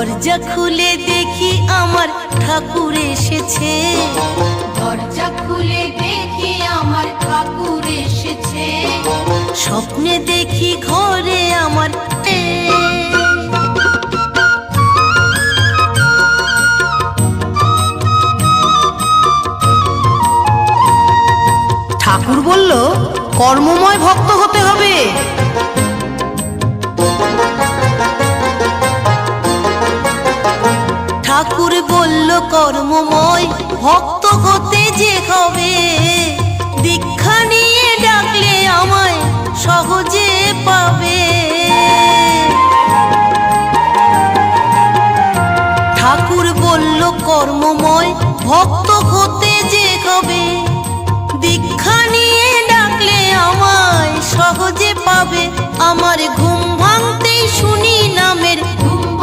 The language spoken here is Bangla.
দরজা খুলে দেখি আমার ঠাকুর এসেছে, দরজা খুলে দেখি আমার ঠাকুর এসেছে। স্বপ্নে দেখি ঘরে আমার ঠাকুর বলল কর্মময় ভক্ত হতে হবে। ঠাকুর বলল কর্মময় ভক্ত হতে যে হবে, দীক্ষা নিয়ে ডাকলে আমায় সহজে পাবে। ঠাকুর বলল কর্মময় ভক্ত হতে যে হবে, দীক্ষা নিয়ে ডাকলে আমায় সহজে পাবে। আমার ঘুম ভাঙতেই শুনি নামের